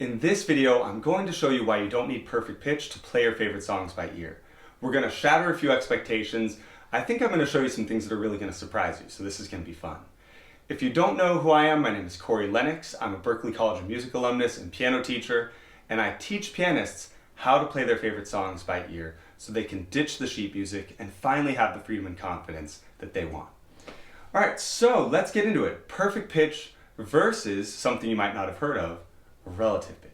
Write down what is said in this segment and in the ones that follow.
In this video, I'm going to show you why you don't need perfect pitch to play your favorite songs by ear. We're going to shatter a few expectations. I think I'm going to show you some things that are really going to surprise you, so this is going to be fun. If you don't know who I am, my name is Corey Lennox. I'm a Berklee College of Music alumnus and piano teacher, and I teach pianists how to play their favorite songs by ear so they can ditch the sheet music and finally have the freedom and confidence that they want. All right, so let's get into it. Perfect pitch versus something you might not have heard of, relative pitch.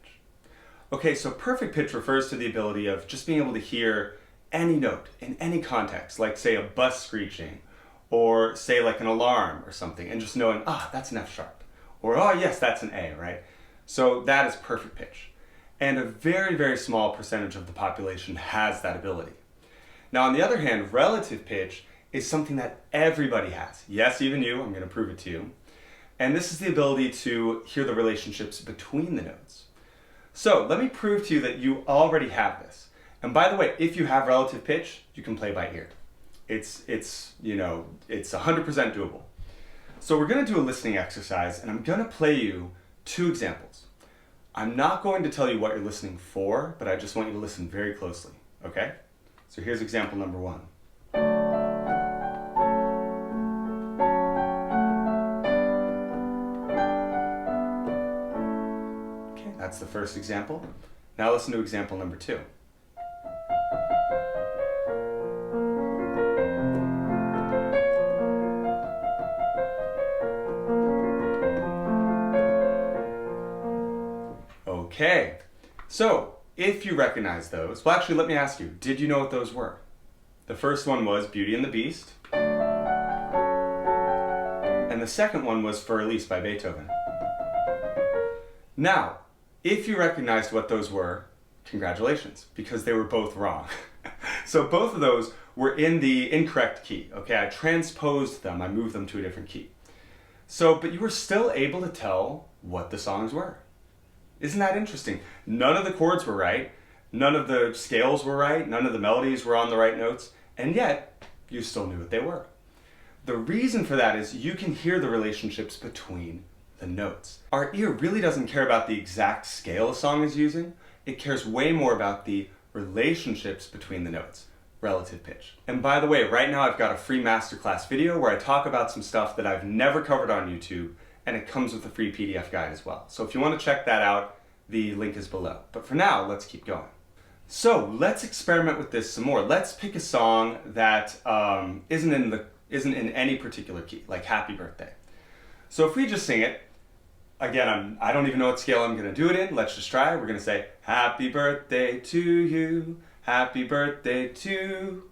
Okay, so perfect pitch refers to the ability of just being able to hear any note in any context, like say a bus screeching, or say like an alarm or something, and just knowing, that's an F sharp, or yes, that's an A, right? So that is perfect pitch. And a very, very small percentage of the population has that ability. Now, on the other hand, relative pitch is something that everybody has. Yes, even you, I'm going to prove it to you. And this is the ability to hear the relationships between the notes. So let me prove to you that you already have this. And by the way, if you have relative pitch, you can play by ear. It's 100% doable. So we're going to do a listening exercise, and I'm going to play you two examples. I'm not going to tell you what you're listening for, but I just want you to listen very closely, okay? So here's example number one. Okay, that's the first example. Now listen to example number two. Okay, so if you recognize those, well actually let me ask you, did you know what those were? The first one was Beauty and the Beast, and the second one was For Elise by Beethoven. Now, if you recognized what those were, congratulations, because they were both wrong. So both of those were in the incorrect key, okay? I transposed them, I moved them to a different key. So, but you were still able to tell what the songs were. Isn't that interesting? None of the chords were right, none of the scales were right, none of the melodies were on the right notes, and yet you still knew what they were. The reason for that is you can hear the relationships between the notes. Our ear really doesn't care about the exact scale a song is using, it cares way more about the relationships between the notes, relative pitch. And by the way, right now I've got a free masterclass video where I talk about some stuff that I've never covered on YouTube, and it comes with a free PDF guide as well. So if you want to check that out, the link is below. But for now, let's keep going. So let's experiment with this some more. Let's pick a song that isn't in any particular key, like Happy Birthday. So if we just sing it, again, I don't even know what scale I'm going to do it in. Let's just try. We're going to say, Happy birthday to you, happy birthday to...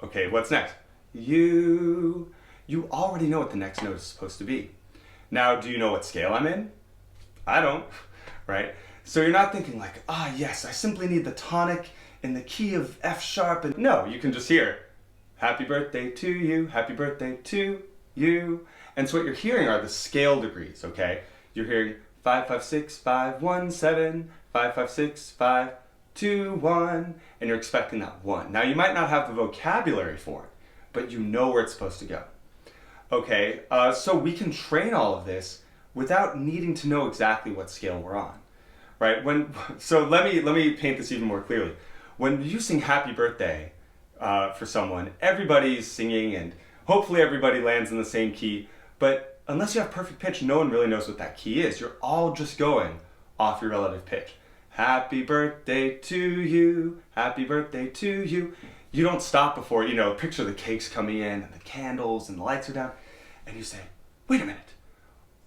Okay, what's next? You already know what the next note is supposed to be. Now, do you know what scale I'm in? I don't, right? So you're not thinking like, yes, I simply need the tonic in the key of F sharp. And no, you can just hear, happy birthday to you, happy birthday to you. And so what you're hearing are the scale degrees, okay? You're hearing 5, 5, 6, 5, 1, 7, 5, 5, 6, 5, 2, 1, and you're expecting that 1. Now you might not have the vocabulary for it, but you know where it's supposed to go. Okay, so we can train all of this without needing to know exactly what scale we're on, right? So let me paint this even more clearly. When you sing Happy Birthday for someone, everybody's singing and hopefully everybody lands in the same key, but unless you have perfect pitch, no one really knows what that key is. You're all just going off your relative pitch. Happy birthday to you, happy birthday to you. You don't stop before, picture the cakes coming in and the candles and the lights are down, and you say, wait a minute,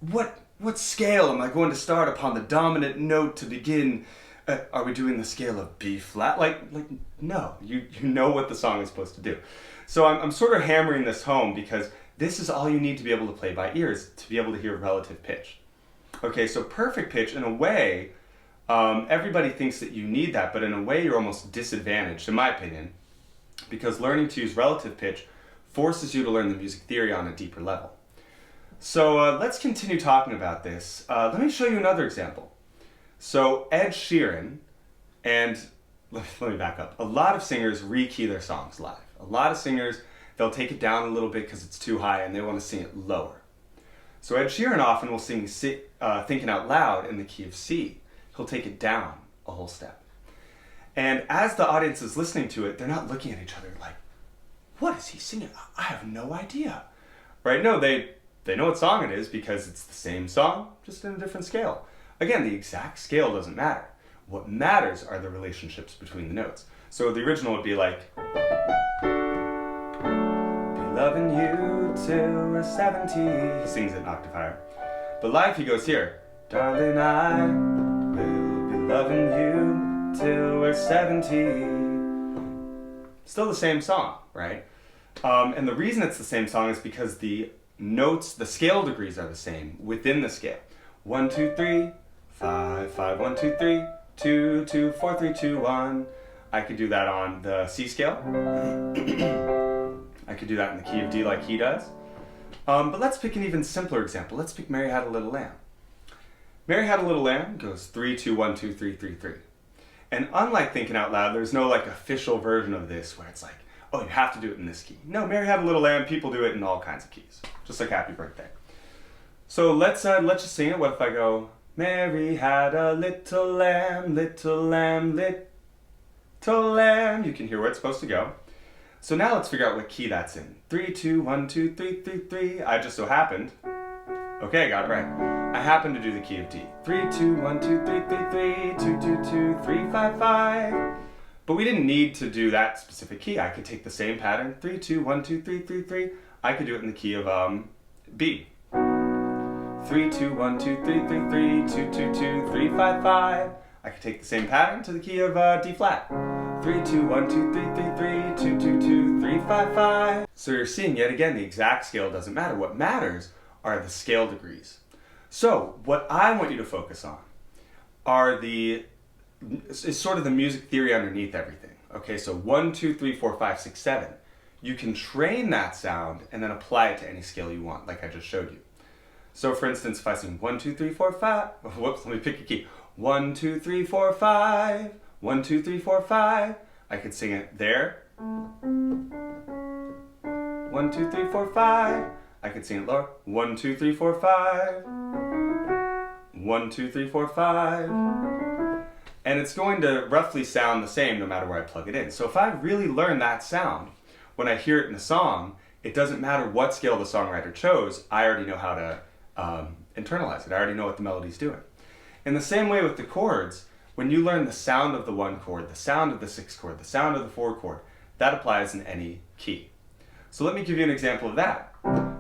what scale am I going to start upon the dominant note to begin? Are we doing the scale of B flat? No, you know what the song is supposed to do. So I'm sort of hammering this home because this is all you need to be able to play by ears, to be able to hear relative pitch. Okay, so perfect pitch, in a way, everybody thinks that you need that, but in a way you're almost disadvantaged, in my opinion, because learning to use relative pitch forces you to learn the music theory on a deeper level. So let's continue talking about this. Let me show you another example. So Ed Sheeran, and let me back up. A lot of singers rekey their songs live. A lot of singers, they'll take it down a little bit because it's too high and they want to sing it lower. So Ed Sheeran often will sing Thinking Out Loud in the key of C, he'll take it down a whole step. And as the audience is listening to it, they're not looking at each other like, what is he singing? I have no idea. Right? No, they know what song it is because it's the same song, just in a different scale. Again, the exact scale doesn't matter. What matters are the relationships between the notes. So the original would be like, be loving you till we're 70. He sings it an octave higher. But live he goes here, darling, I will be loving you till we're 70. Still the same song, right? And the reason it's the same song is because the notes, the scale degrees are the same within the scale. 1, 2, 3, 5, 5, 1, 2, 3, 2, 2, 4, 3, 2, 1. I could do that on the C scale. I could do that in the key of D like he does. But let's pick an even simpler example. Let's pick Mary Had a Little Lamb. Mary Had a Little Lamb goes 3, 2, 1, 2, 3, 3, 3. And unlike Thinking Out Loud, there's no like official version of this where it's like, oh, you have to do it in this key. No, Mary Had a Little Lamb, people do it in all kinds of keys. Just like Happy Birthday. So let's just sing it. What if I go, Mary had a little lamb, little lamb, little lamb. You can hear where it's supposed to go. So now let's figure out what key that's in. 3, 2, 1, 2, 3, 3, 3. I just so happened. Okay, I got it right. I happened to do the key of D. 3, 2, 1, 2, 3, 3, 3, 2, 2, 2, 3, 5, 5. But we didn't need to do that specific key. I could take the same pattern. 3, 2, 1, 2, 3, 3, 3. I could do it in the key of B. 3, 2, 1, 2, 3, 3, 3, 2, 2, 2, 3, 5, 5. I could take the same pattern to the key of D flat. 3, 2, 1, 2, 3, 3, 3, 2, 2, 2, 3, 5, 5. So you're seeing yet again the exact scale doesn't matter. What matters are the scale degrees. So what I want you to focus on is sort of the music theory underneath everything. Okay, so 1, 2, 3, 4, 5, 6, 7. You can train that sound and then apply it to any scale you want, like I just showed you. So for instance, if I sing 1, 2, 3, 4, 5, whoops, let me pick a key. 1, 2, 3, 4, 5, 1, 2, 3, 4, 5. I could sing it there. 1, 2, 3, 4, 5. I could sing it lower. 1, 2, 3, 4, 5. 1, 2, 3, 4, 5. And it's going to roughly sound the same no matter where I plug it in. So if I really learn that sound, when I hear it in a song, it doesn't matter what scale the songwriter chose, I already know how to internalize it. I already know what the melody's doing. In the same way with the chords, when you learn the sound of the 1 chord, the sound of the 6 chord, the sound of the 4 chord, that applies in any key. So let me give you an example of that.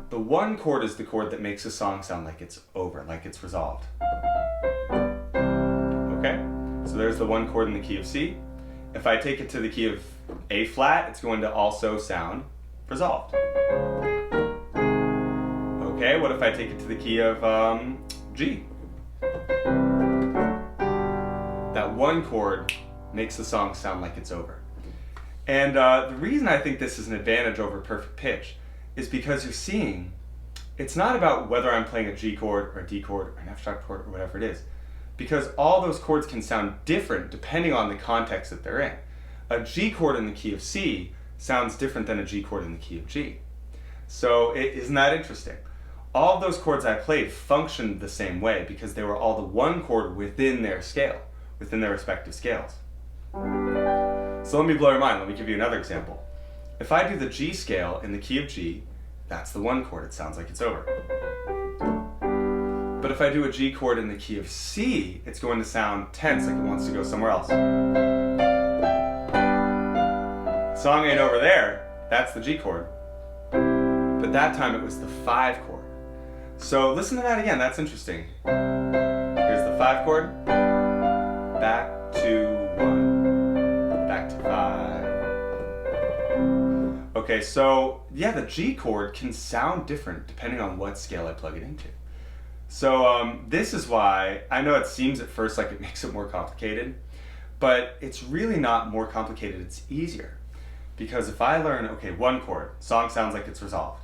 The 1 chord is the chord that makes a song sound like it's over, like it's resolved. Okay? So there's the 1 chord in the key of C. If I take it to the key of A flat, it's going to also sound resolved. Okay, what if I take it to the key of G? That 1 chord makes the song sound like it's over. And the reason I think this is an advantage over perfect pitch is because you're seeing, it's not about whether I'm playing a G chord or a D chord or an F sharp chord or whatever it is, because all those chords can sound different depending on the context that they're in. A G chord in the key of C sounds different than a G chord in the key of G. So isn't that interesting? All of those chords I played functioned the same way because they were all the 1 chord within their scale, within their respective scales. So let me blow your mind. Let me give you another example. If I do the G scale in the key of G, that's the 1 chord. It sounds like it's over. But if I do a G chord in the key of C, it's going to sound tense, like it wants to go somewhere else. The song ain't over there. That's the G chord. But that time it was the 5 chord. So listen to that again. That's interesting. Here's the 5 chord. Back to 1. Back to 5. Okay, so yeah, the G chord can sound different depending on what scale I plug it into. So this is why, I know it seems at first like it makes it more complicated, but it's really not more complicated, it's easier. Because if I learn, okay, 1 chord, song sounds like it's resolved.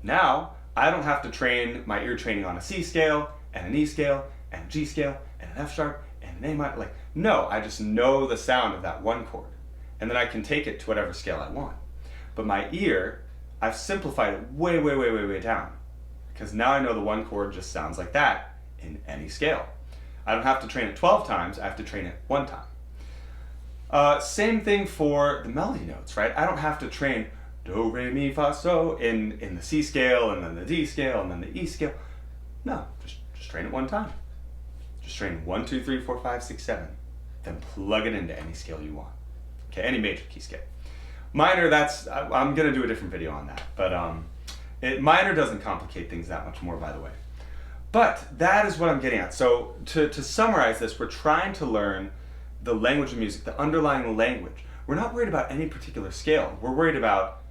Now, I don't have to train my ear training on a C scale, and an E scale, and a G scale, and an F sharp, and an A minor. Like, no, I just know the sound of that 1 chord. And then I can take it to whatever scale I want. But my ear, I've simplified it way, way, way, way, way down. Because now I know the 1 chord just sounds like that in any scale. I don't have to train it 12 times, I have to train it 1 time. Same thing for the melody notes, right? I don't have to train do, re, mi, fa, so in the C scale, and then the D scale, and then the E scale. No, just train it 1 time. Just train 1, 2, 3, 4, 5, 6, 7. Then plug it into any scale you want. Okay, any major key scale. Minor, I'm gonna do a different video on that, but minor doesn't complicate things that much more, by the way. But that is what I'm getting at. So to summarize this, we're trying to learn the language of music, the underlying language. We're not worried about any particular scale. We're worried about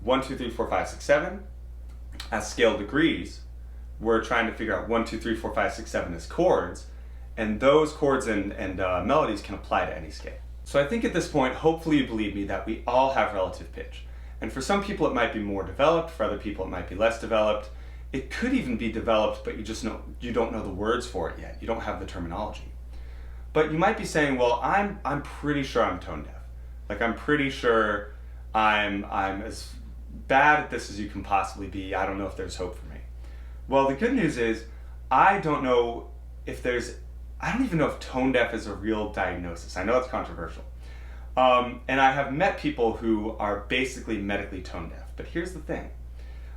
1, 2, 3, 4, 5, 6, 7 as scale degrees. We're trying to figure out 1, 2, 3, 4, 5, 6, 7 as chords, and those chords and melodies can apply to any scale. So I think at this point, hopefully you believe me that we all have relative pitch. And for some people it might be more developed, for other people it might be less developed. It could even be developed, but you don't know the words for it yet. You don't have the terminology. But you might be saying, well, I'm pretty sure I'm tone deaf. Like, I'm pretty sure I'm as bad at this as you can possibly be. I don't know if there's hope for me. Well, the good news is I don't even know if tone deaf is a real diagnosis. I know it's controversial. And I have met people who are basically medically tone deaf. But here's the thing.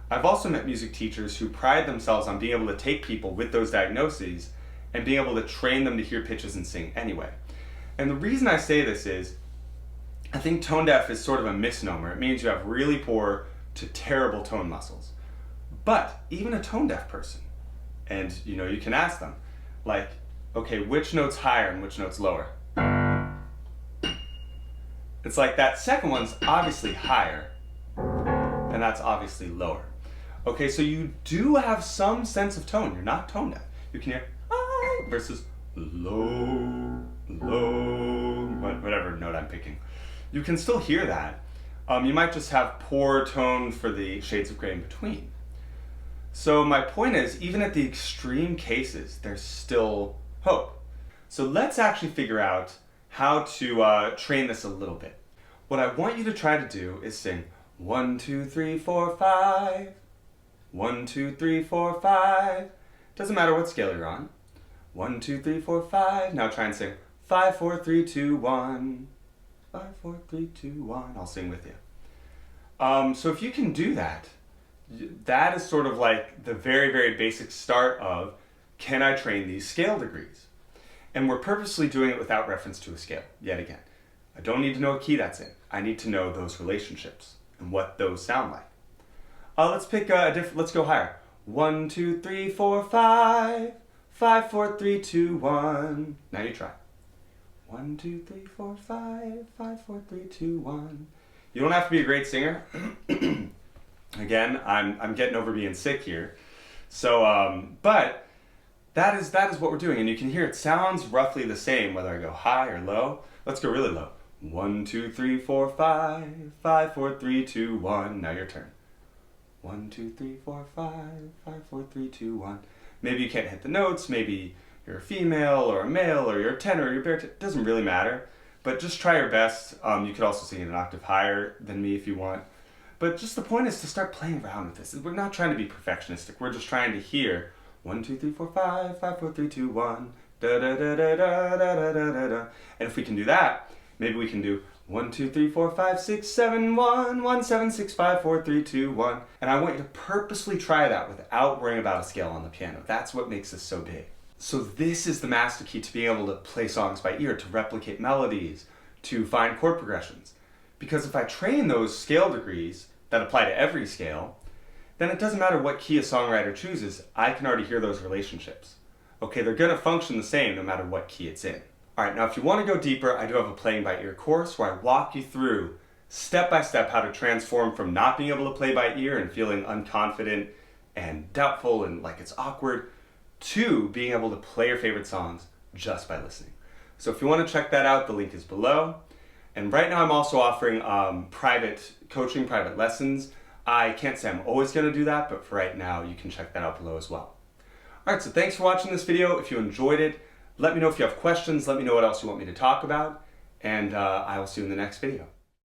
I've also met music teachers who pride themselves on being able to take people with those diagnoses and being able to train them to hear pitches and sing anyway. And the reason I say this is, I think tone deaf is sort of a misnomer. It means you have really poor to terrible tone muscles. But even a tone deaf person, and you can ask them, like, okay, which note's higher and which note's lower? It's like that second one's obviously higher, and that's obviously lower. Okay, so you do have some sense of tone. You're not tone deaf. You can hear ah versus low, low, whatever note I'm picking. You can still hear that. You might just have poor tone for the shades of gray in between. So my point is, even at the extreme cases, there's still hope. So let's actually figure out how to train this a little bit. What I want you to try to do is sing 1, 2, 3, 4, 5. 1, 2, 3, 4, 5. Doesn't matter what scale you're on. 1, 2, 3, 4, 5. Now try and sing 5, 4, 3, 2, 1. 5, 4, 3, 2, 1. I'll sing with you. So if you can do that, that is sort of like the very, very basic start of, can I train these scale degrees? And we're purposely doing it without reference to a scale, yet again. I don't need to know what key that's in. I need to know those relationships and what those sound like. Let's pick let's go higher. 1, 2, 3, 4, 5. 5, 4, 3, 2, 1. Now you try. 1, 2, 3, 4, 5. 5, 4, 3, 2, 1. You don't have to be a great singer. Again, I'm getting over being sick here. So, but that is what we're doing, and you can hear it sounds roughly the same whether I go high or low. Let's go really low. 1, 2, 3, 4, 5. 5, 4, 3, 2, 1. Now your turn. 1, 2, 3, 4, 5. 5, 4, 3, 2, 1. Maybe you can't hit the notes. Maybe you're a female or a male or you're a tenor or you're baritone. It doesn't really matter. But just try your best. You could also sing an octave higher than me if you want. But just the point is to start playing around with this. We're not trying to be perfectionistic. We're just trying to hear 1, 2, 3, 4, 5. 5, 4, 3, 2, 1. Da da da da da da da da da. And if we can do that, maybe we can do 1, 2, 3, 4, 5, 6, 7, 1, 1, 7, 6, 5, 4, 3, 2, 1. And I want you to purposely try that without worrying about a scale on the piano. That's what makes this so big. So this is the master key to being able to play songs by ear, to replicate melodies, to find chord progressions. Because if I train those scale degrees that apply to every scale, then it doesn't matter what key a songwriter chooses, I can already hear those relationships. Okay, they're going to function the same no matter what key it's in. Alright, now if you want to go deeper, I do have a playing by ear course where I walk you through step by step how to transform from not being able to play by ear and feeling unconfident and doubtful and like it's awkward to being able to play your favorite songs just by listening. So if you want to check that out, the link is below. And right now I'm also offering private coaching, private lessons. I can't say I'm always going to do that, but for right now you can check that out below as well. Alright, so thanks for watching this video. If you enjoyed it, let me know if you have questions. Let me know what else you want me to talk about. And I will see you in the next video.